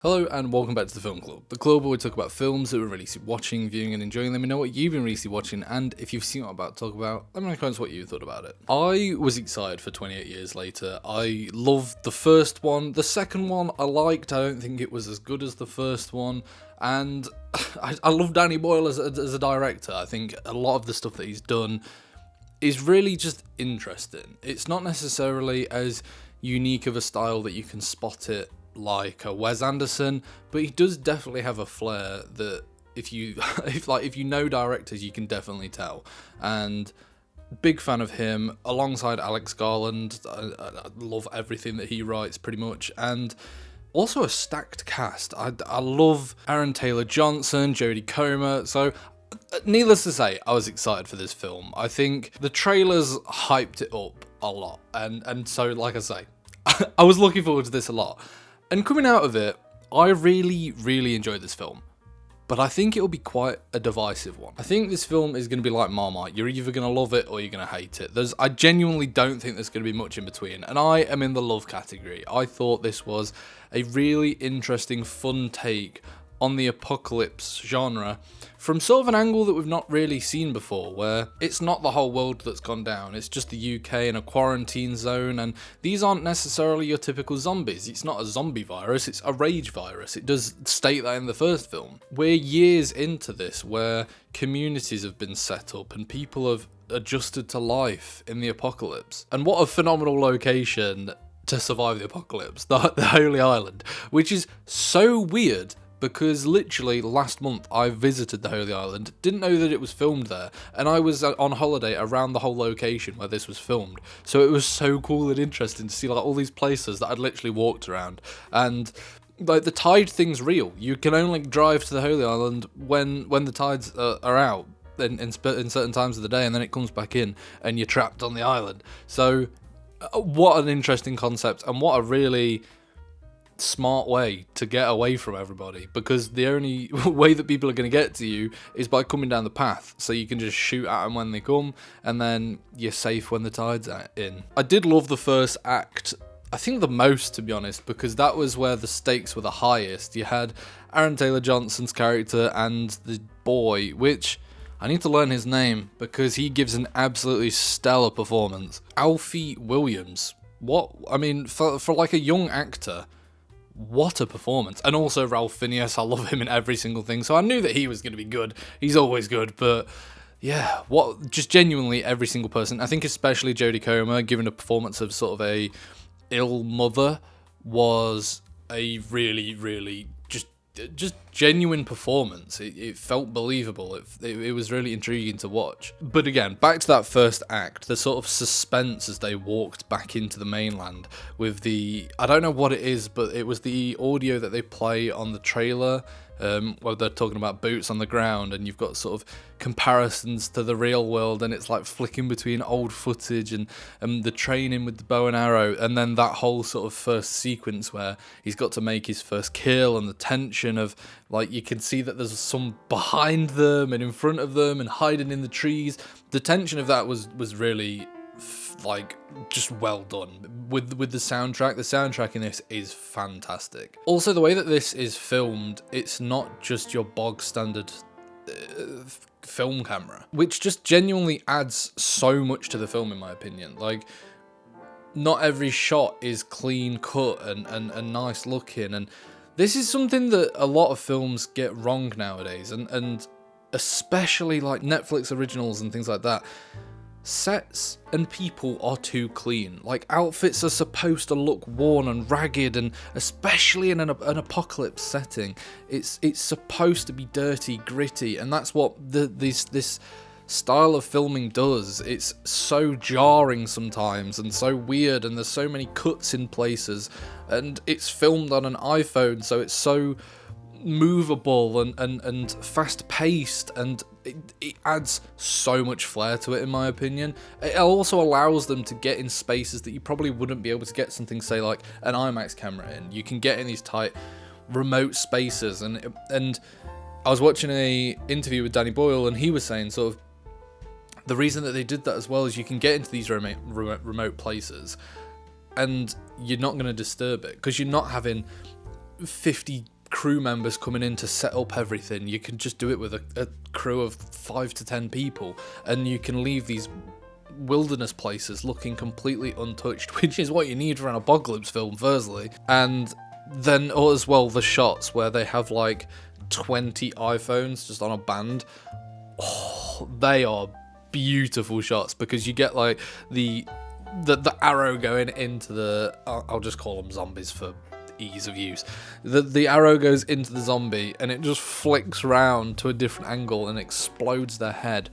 Hello and welcome back to the Film Club, the club where we talk about films that we're recently watching, viewing and enjoying. Let me know what you've been recently watching, and if you've seen what I'm about to talk about, let me know in the comments what you thought about it. I was excited for 28 Years Later. I loved the first one. The second one I liked. I don't think it was as good as the first one, and I love Danny Boyle as a director. I think a lot of the stuff that he's done is really just interesting. It's not necessarily as unique of a style that you can spot it like a Wes Anderson, but he does definitely have a flair that if you know directors, you can definitely tell. And big fan of him alongside Alex Garland. I love everything that he writes pretty much, and also a stacked cast. I love Aaron Taylor Johnson, Jodie Comer. So needless to say, I was excited for this film. I think the trailers hyped it up a lot, and so like I say, I was looking forward to this a lot. And coming out of it, I really enjoyed this film. But I think it'll be quite a divisive one. I think this film is going to be like Marmite. You're either going to love it or you're going to hate it. I genuinely don't think there's going to be much in between. And I am in the love category. I thought this was a really interesting, fun take on the apocalypse genre from sort of an angle that we've not really seen before, where it's not the whole world that's gone down, it's just the UK in a quarantine zone, and these aren't necessarily your typical zombies. It's not a zombie virus, it's a rage virus. It does state that in the first film. We're years into this, where communities have been set up and people have adjusted to life in the apocalypse. And what a phenomenal location to survive the apocalypse, the Holy Island, which is so weird because literally last month I visited the Holy Island, didn't know that it was filmed there, and I was on holiday around the whole location where this was filmed. So it was so cool and interesting to see like all these places that I'd literally walked around, and like the tide thing's real. You can only drive to the Holy Island when the tides are out in certain times of the day, and then it comes back in and you're trapped on the island. So what an interesting concept, and what a really smart way to get away from everybody, because the only way that people are going to get to you is by coming down the path, so you can just shoot at them when they come, and then you're safe when the tide's in. I did love the first act, I think the most, to be honest, because that was where the stakes were the highest. You had Aaron Taylor Johnson's character and the boy, which I need to learn his name because he gives an absolutely stellar performance. Alfie Williams. What? I mean, for like a young actor, what a performance. And also Ralph Fiennes, I love him in every single thing, so I knew that he was going to be good. He's always good, but yeah, just genuinely every single person. I think especially Jodie Comer, giving a performance of sort of a ill mother, was a really just genuine performance. It felt believable. It was really intriguing to watch. But again, back to that first act, the sort of suspense as they walked back into the mainland with I don't know what it is, but it was the audio that they play on the trailer, where they're talking about boots on the ground, and you've got sort of comparisons to the real world, and it's like flicking between old footage and the training with the bow and arrow, and then that whole sort of first sequence where he's got to make his first kill, and the tension of, like, you can see that there's some behind them and in front of them and hiding in the trees. The tension of that was really like just well done with the soundtrack. The soundtrack in this is fantastic. Also, the way that this is filmed, it's not just your bog standard film camera, which just genuinely adds so much to the film in my opinion. Like, not every shot is clean cut and nice looking, and this is something that a lot of films get wrong nowadays, and especially like Netflix originals and things like that. Sets and people are too clean. Like, outfits are supposed to look worn and ragged, and especially in an apocalypse setting, it's supposed to be dirty, gritty, and that's what this style of filming does. It's so jarring sometimes and so weird, and there's so many cuts in places, and it's filmed on an iPhone, so it's so movable and fast paced, and it adds so much flair to it in my opinion. It also allows them to get in spaces that you probably wouldn't be able to get something, say like an IMAX camera in. You can get in these tight remote spaces, and I was watching a interview with Danny Boyle, and he was saying sort of the reason that they did that as well is you can get into these remote places and you're not going to disturb it, because you're not having 50 crew members coming in to set up everything. You can just do it with a crew of 5 to 10 people, and you can leave these wilderness places looking completely untouched, which is what you need for an apocalypse film, firstly. And then as well, the shots where they have like 20 iPhones just on a band. Oh, they are beautiful shots, because you get like the arrow going into the, I'll just call them zombies for ease of use. The arrow goes into the zombie and it just flicks around to a different angle and explodes their head.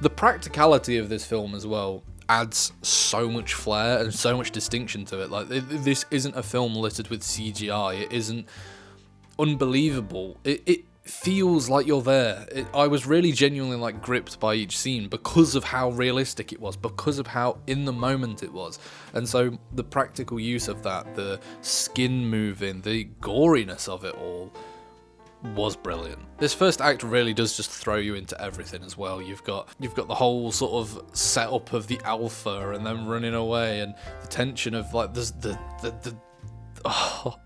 The practicality of this film as well adds so much flair and so much distinction to it. Like, this isn't a film littered with CGI. It isn't unbelievable. It feels like you're there. I was really genuinely like gripped by each scene because of how realistic it was, because of how in the moment it was. And so the practical use of that, the skin moving, the goriness of it all was brilliant. This first act really does just throw you into everything as well. You've got the whole sort of setup of the alpha and them running away, and the tension of like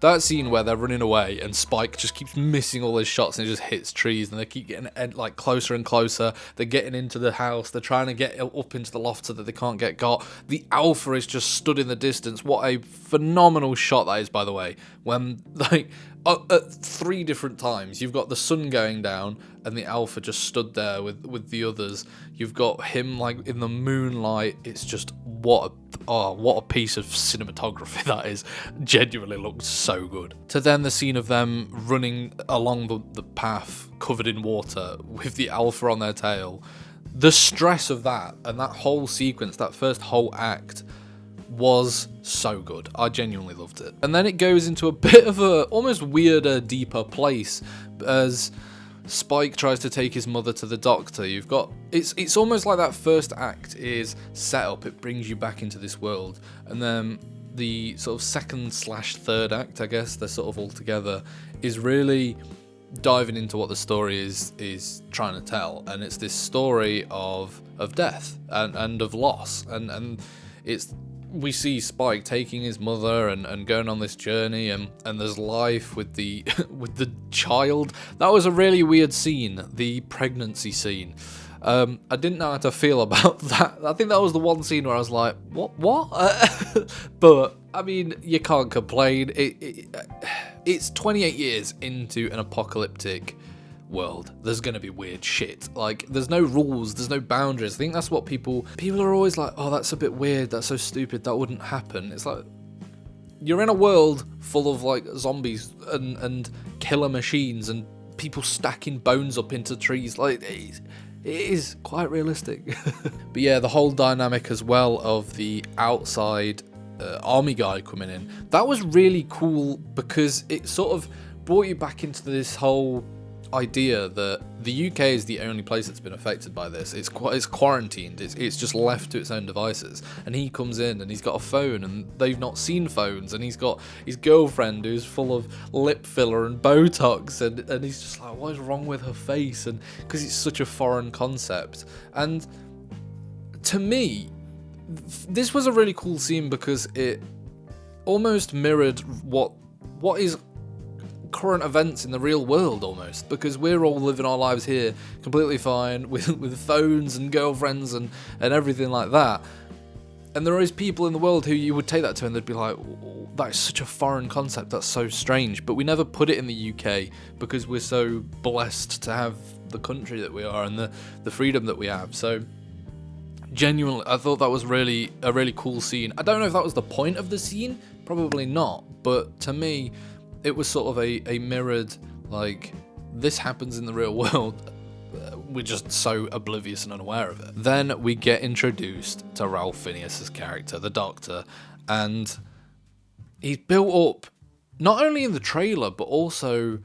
that scene where they're running away and Spike just keeps missing all his shots and it just hits trees, and they keep getting like closer and closer. They're getting into the house. They're trying to get up into the loft so that they can't get got. The alpha is just stood in the distance. What a phenomenal shot that is, by the way. When like at 3 different times you've got the sun going down and the alpha just stood there with the others. You've got him like in the moonlight. It's just what a piece of cinematography that is. Genuinely looks so good. To then the scene of them running along the path covered in water with the alpha on their tail. The stress of that and that whole sequence, that first whole act, was so good. I genuinely loved it. And then it goes into a bit of a almost weirder, deeper place as Spike tries to take his mother to the doctor. You've got it's almost like that first act is set up. It brings you back into this world, and then the sort of second/third act, I guess they're sort of all together, is really diving into what the story is trying to tell. And it's this story of death and of loss, and it's, we see Spike taking his mother and going on this journey, and there's life with the with the child. That was a really weird scene, the pregnancy scene. I didn't know how to feel about that. I think that was the one scene where I was like, what? But I mean, you can't complain. It's 28 years into an apocalyptic world. There's gonna be weird shit. Like, there's no rules, there's no boundaries. I think that's what people are always like, oh, that's a bit weird, that's so stupid, that wouldn't happen. It's like, you're in a world full of like zombies and killer machines and people stacking bones up into trees. Like, it is quite realistic. But yeah, the whole dynamic as well of the outside army guy coming in, that was really cool, because it sort of brought you back into this whole idea that the UK is the only place that's been affected by this. It's quarantined. It's just left to its own devices. And he comes in and he's got a phone, and they've not seen phones, and he's got his girlfriend who's full of lip filler and Botox, and he's just like, what is wrong with her face? And because it's such a foreign concept. And to me, this was a really cool scene because it almost mirrored what is current events in the real world, almost, because we're all living our lives here completely fine with phones and girlfriends and everything like that, and there is people in the world who you would take that to and they'd be like, oh, that's such a foreign concept, that's so strange. But we never put it in the UK because we're so blessed to have the country that we are and the freedom that we have. So genuinely, I thought that was a really cool scene. I don't know if that was the point of the scene, probably not, but to me it was sort of a mirrored, like, this happens in the real world, we're just so oblivious and unaware of it. Then we get introduced to Ralph Fiennes' character, the Doctor, and he's built up, not only in the trailer, but also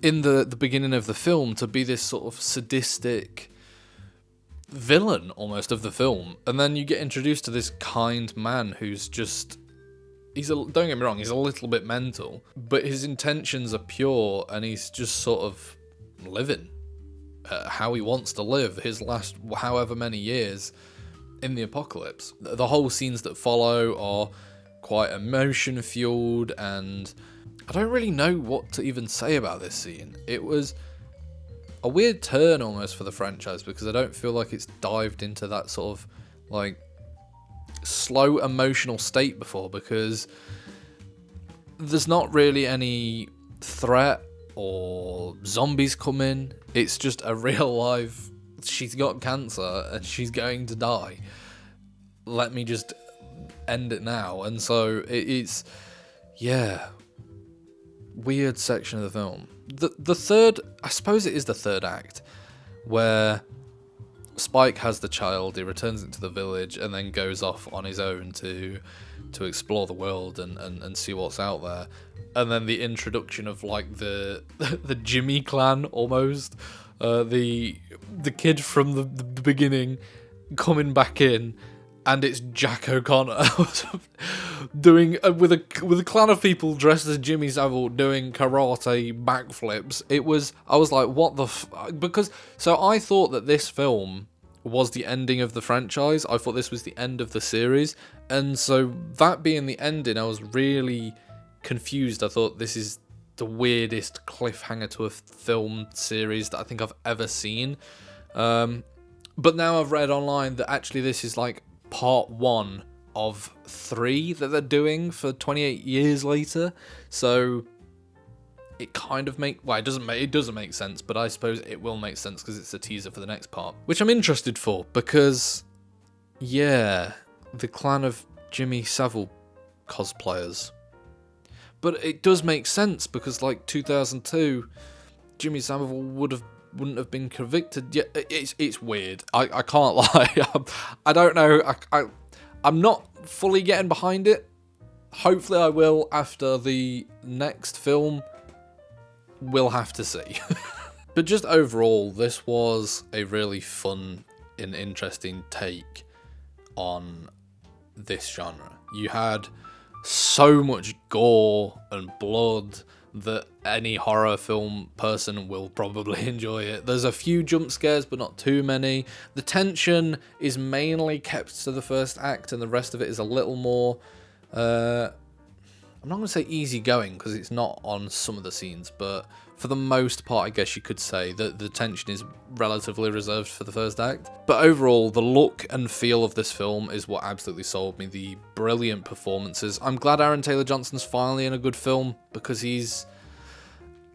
in the beginning of the film, to be this sort of sadistic villain, almost, of the film. And then you get introduced to this kind man who's just... don't get me wrong, he's a little bit mental, but his intentions are pure, and he's just sort of living how he wants to live his last however many years in the apocalypse. The whole scenes that follow are quite emotion fueled, and I don't really know what to even say about this scene. It was a weird turn almost for the franchise, because I don't feel like it's dived into that sort of like slow emotional state before, because there's not really any threat or zombies coming. It's just a real life, she's got cancer and she's going to die. Let me just end it now. And so it's, yeah, weird section of the film. The third, I suppose it is the third act, where Spike has the child, he returns it to the village, and then goes off on his own to explore the world and see what's out there. And then the introduction of like the Jimmy clan almost, the kid from the beginning coming back in, and it's Jack O'Connor doing with a clan of people dressed as Jimmy Savile doing karate backflips. I was like, what the because so I thought that this film was the ending of the franchise. I thought this was the end of the series, and so that being the ending, I was really confused. I thought this is the weirdest cliffhanger to a film series that I think I've ever seen. But now I've read online that actually this is like part 1 of 3 that they're doing for 28 years later. So it kind of it doesn't make sense, but I suppose it will make sense because it's a teaser for the next part, which I'm interested for, because yeah, the clan of Jimmy Savile cosplayers. But it does make sense because like 2002, Jimmy Savile wouldn't have been convicted yet. It's weird. I can't lie. I don't know. I'm not fully getting behind it. Hopefully I will after the next film. We'll have to see. But just overall, this was a really fun and interesting take on this genre. You had so much gore and blood that any horror film person will probably enjoy it. There's a few jump scares, but not too many. The tension is mainly kept to the first act, and the rest of it is a little more, I'm not going to say easygoing, because it's not on some of the scenes, but for the most part, I guess you could say that the tension is relatively reserved for the first act. But overall, the look and feel of this film is what absolutely sold me. The brilliant performances. I'm glad Aaron Taylor-Johnson's finally in a good film, because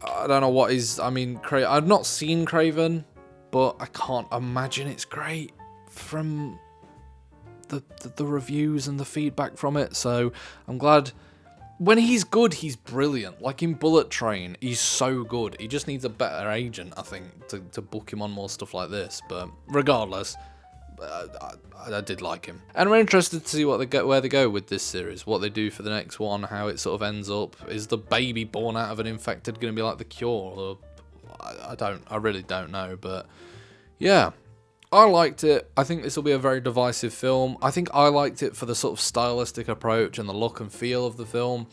I don't know what he's, I've not seen Craven, but I can't imagine it's great from the reviews and the feedback from it. So I'm glad. When he's good, he's brilliant. Like in Bullet Train, he's so good. He just needs a better agent, I think, to book him on more stuff like this. But regardless, I did like him. And we're interested to see where they go with this series, what they do for the next one, how it sort of ends up. Is the baby born out of an infected going to be like The Cure? Or, I really don't know. But yeah, I liked it. I think this will be a very divisive film. I think I liked it for the sort of stylistic approach and the look and feel of the film.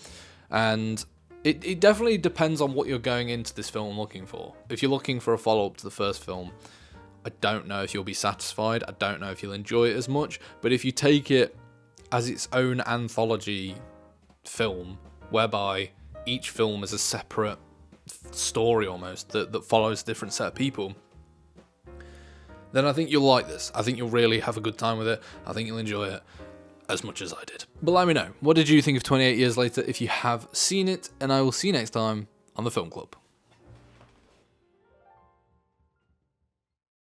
And it definitely depends on what you're going into this film looking for. If you're looking for a follow-up to the first film, I don't know if you'll be satisfied. I don't know if you'll enjoy it as much. But if you take it as its own anthology film, whereby each film is a separate story almost that follows a different set of people, then I think you'll like this. I think you'll really have a good time with it. I think you'll enjoy it as much as I did. But let me know, what did you think of 28 Years Later if you have seen it? And I will see you next time on The Film Club.